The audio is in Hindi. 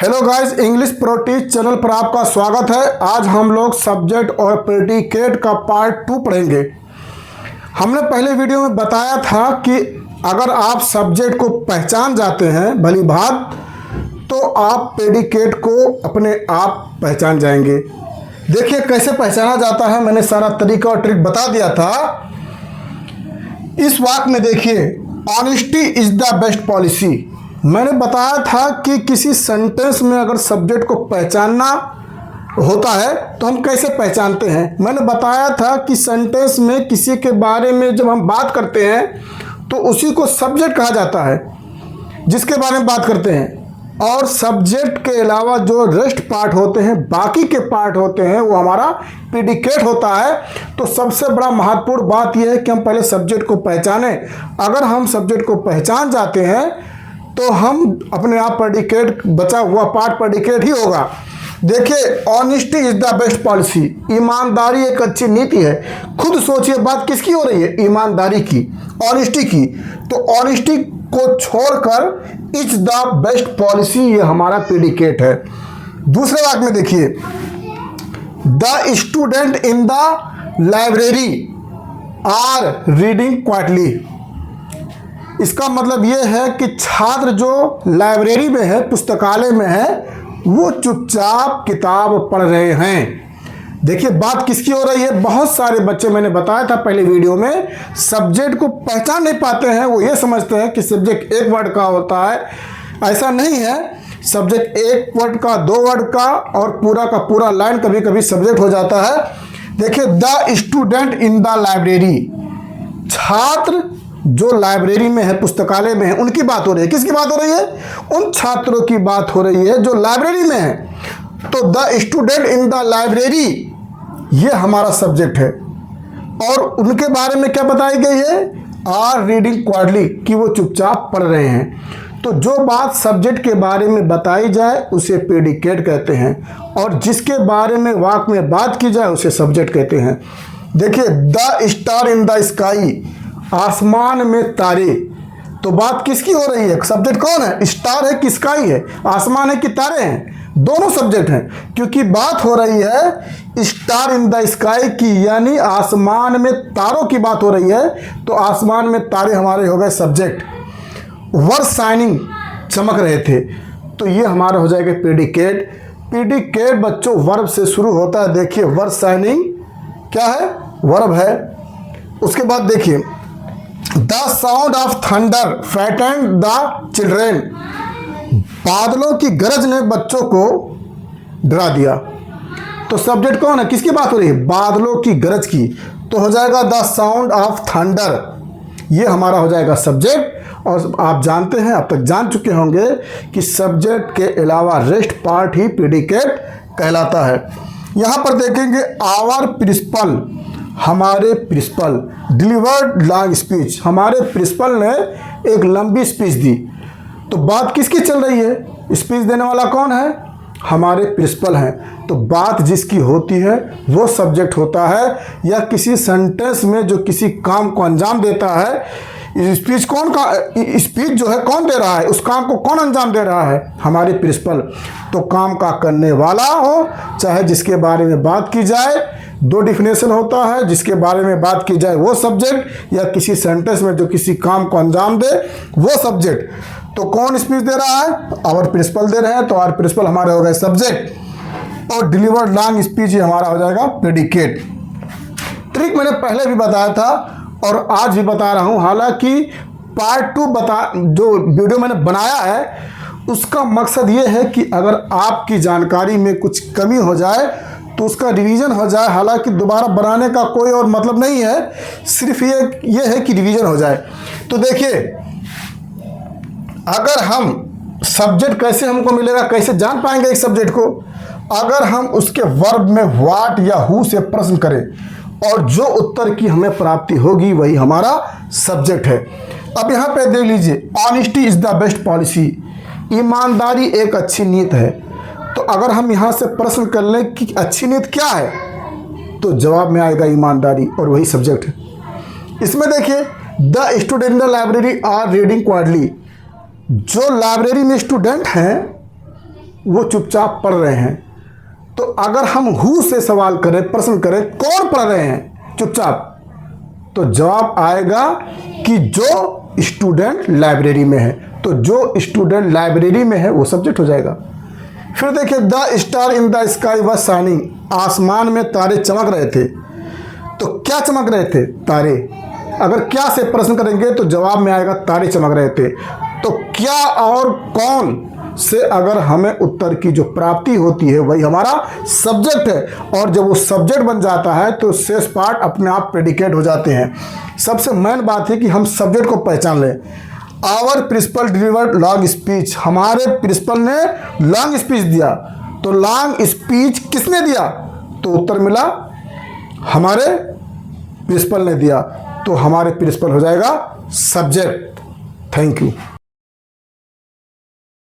Hello guys, English pro teach channel पर आपका स्वागत है। आज हम लोग सब्जेक्ट और प्रेडिकेट का पार्ट 2 पढ़ेंगे। हमने पहले वीडियो में बताया था कि अगर आप सब्जेक्ट को पहचान जाते हैं भली भांति, तो आप प्रेडिकेट को अपने आप पहचान जाएंगे। देखिए कैसे पहचाना जाता है, मैंने सारा तरीका और ट्रिक बता दिया था। इस वाक्य में देखिए, honesty is the best policy. मैंने बताया था कि किसी सेंटेंस में अगर सब्जेक्ट को पहचानना होता है तो हम कैसे पहचानते हैं। मैंने बताया था कि सेंटेंस में किसी के बारे में जब हम बात करते हैं तो उसी को सब्जेक्ट कहा जाता है, जिसके बारे में बात करते हैं। और सब्जेक्ट के अलावा जो रेस्ट पार्ट होते हैं, बाकी के पार्ट होते हैं, वो हमारा प्रेडिकेट होता है। तो सबसे बड़ा महत्वपूर्ण बात यह है कि हम पहले सब्जेक्ट को पहचानें। अगर हम सब्जेक्ट को पहचान जाते हैं तो हम अपने आप प्रेडिकेट, बचा हुआ पार्ट प्रेडिकेट ही होगा। देखिए, honesty is the best policy. ईमानदारी एक अच्छी नीति है। खुद सोचिए, बात किसकी हो रही है? ईमानदारी की, ऑनेस्टी की। तो ऑनेस्टी को छोड़कर इज द बेस्ट पॉलिसी, ये हमारा प्रेडिकेट है। दूसरे वाक्य में देखिए, the student in the library are reading quietly. इसका मतलब यह है कि छात्र जो लाइब्रेरी में है, पुस्तकालय में है, वो चुपचाप किताब पढ़ रहे हैं। देखिए बात किसकी हो रही है? बहुत सारे बच्चे, मैंने बताया था पहले वीडियो में, सब्जेक्ट को पहचान नहीं पाते हैं। वो ये समझते हैं कि सब्जेक्ट एक वर्ड का होता है। ऐसा नहीं है। सब्जेक्ट एक वर्ड का, दो वर्ड का, और पूरा का पूरा लाइन कभी कभी सब्जेक्ट हो जाता है। देखिए, the student in the library, छात्र जो लाइब्रेरी में है, पुस्तकालय में है, उनकी बात हो रही है। किसकी बात हो रही है? उन छात्रों की बात हो रही है जो लाइब्रेरी में है। तो the student in the library, ये हमारा सब्जेक्ट है। और उनके बारे में क्या बताई गई है? आर रीडिंग क्वाइटली, कि वो चुपचाप पढ़ रहे हैं। तो जो बात सब्जेक्ट के बारे में बताई जाए उसे प्रेडिकेट कहते हैं, और जिसके बारे में वाक्य में बात की जाए उसे सब्जेक्ट कहते हैं। देखिए, the star in the sky, आसमान में तारे। तो बात किसकी हो रही है? सब्जेक्ट कौन है? स्टार है कि स्काई है? आसमान है कि तारे हैं? दोनों सब्जेक्ट हैं, क्योंकि बात हो रही है स्टार इन द स्काई की, यानी आसमान में तारों की बात हो रही है। तो आसमान में तारे हमारे हो गए सब्जेक्ट। वर शाइनिंग, चमक रहे थे, तो ये हमारा हो जाएगा प्रेडिकेट। प्रेडिकेट बच्चों वर्ब से शुरू होता है। देखिए, वर शाइनिंग क्या है? वर्ब है। उसके बाद देखिए, the sound of thunder frightened the children, बादलों की गरज ने बच्चों को डरा दिया। तो सब्जेक्ट कौन है? किसकी बात हो रही है? बादलों की गरज की। तो हो जाएगा द साउंड ऑफ थंडर, ये हमारा हो जाएगा सब्जेक्ट। और आप जानते हैं, अब तक जान चुके होंगे कि सब्जेक्ट के अलावा रेस्ट पार्ट ही प्रेडिकेट कहलाता है। यहाँ पर देखेंगे, आवर प्रिंसिपल, हमारे प्रिंसिपल डिलीवर्ड लॉन्ग स्पीच, हमारे प्रिंसिपल ने एक लंबी स्पीच दी। तो बात किसकी चल रही है? स्पीच देने वाला कौन है? हमारे प्रिंसिपल हैं। तो बात जिसकी होती है वो सब्जेक्ट होता है। या किसी सेंटेंस में जो किसी काम को अंजाम देता है, स्पीच कौन का, स्पीच जो है कौन दे रहा है? उस काम को कौन अंजाम दे रहा है? हमारे प्रिंसिपल। तो काम का करने वाला हो, चाहे जिसके बारे में बात की जाए, दो डिफिनेशन होता है। जिसके बारे में बात की जाए वो सब्जेक्ट, या किसी सेंटेंस में जो किसी काम को अंजाम दे वो सब्जेक्ट। तो कौन स्पीच दे रहा है? आवर प्रिंसिपल दे रहे हैं, तो आवर प्रिंसिपल हमारे हो गए सब्जेक्ट। और डिलीवर्ड लॉन्ग स्पीच हमारा हो जाएगा प्रेडिकेट। ट्रिक मैंने पहले भी बताया था और आज भी बता रहा हूं। हालांकि पार्ट 2 जो वीडियो मैंने बनाया है, उसका मकसद ये है कि अगर आपकी जानकारी में कुछ कमी हो जाए तो उसका रिवीजन हो जाए। हालांकि दोबारा बनाने का कोई और मतलब नहीं है, सिर्फ ये है कि रिवीजन हो जाए। तो देखिए, अगर हम सब्जेक्ट कैसे हमको मिलेगा, कैसे जान पाएंगे एक सब्जेक्ट को? अगर हम उसके वर्ब में व्हाट या हु से प्रश्न करें और जो उत्तर की हमें प्राप्ति होगी वही हमारा सब्जेक्ट है। अब यहाँ पे देख लीजिए, honesty is the best policy, ईमानदारी एक अच्छी नीति है। तो अगर हम यहाँ से प्रश्न कर लें कि अच्छी नीति क्या है, तो जवाब में आएगा ईमानदारी, और वही सब्जेक्ट है। इसमें देखिए, the student in the library are reading quietly, जो लाइब्रेरी में स्टूडेंट हैं वो चुपचाप पढ़ रहे हैं। तो अगर हम हु से सवाल करें, प्रश्न करें कौन पढ़ रहे हैं चुपचाप, तो जवाब आएगा कि जो स्टूडेंट लाइब्रेरी में है। तो जो स्टूडेंट लाइब्रेरी में है वो सब्जेक्ट हो जाएगा। फिर देखिए, the star in the sky was shining, आसमान में तारे चमक रहे थे। तो क्या चमक रहे थे? तारे। अगर क्या से प्रश्न करेंगे तो जवाब में आएगा तारे चमक रहे थे। तो क्या और कौन से अगर हमें उत्तर की जो प्राप्ति होती है वही हमारा सब्जेक्ट है। और जब वो सब्जेक्ट बन जाता है तो शेष पार्ट अपने आप प्रेडिकेट हो जाते हैं। सबसे मेन बात है कि हम सब्जेक्ट को पहचान लें। Our principal delivered long speech, हमारे प्रिंसिपल ने लॉन्ग स्पीच दिया। तो लॉन्ग स्पीच किसने दिया? तो उत्तर मिला हमारे प्रिंसिपल ने दिया। तो हमारे प्रिंसिपल हो जाएगा सब्जेक्ट। Thank you.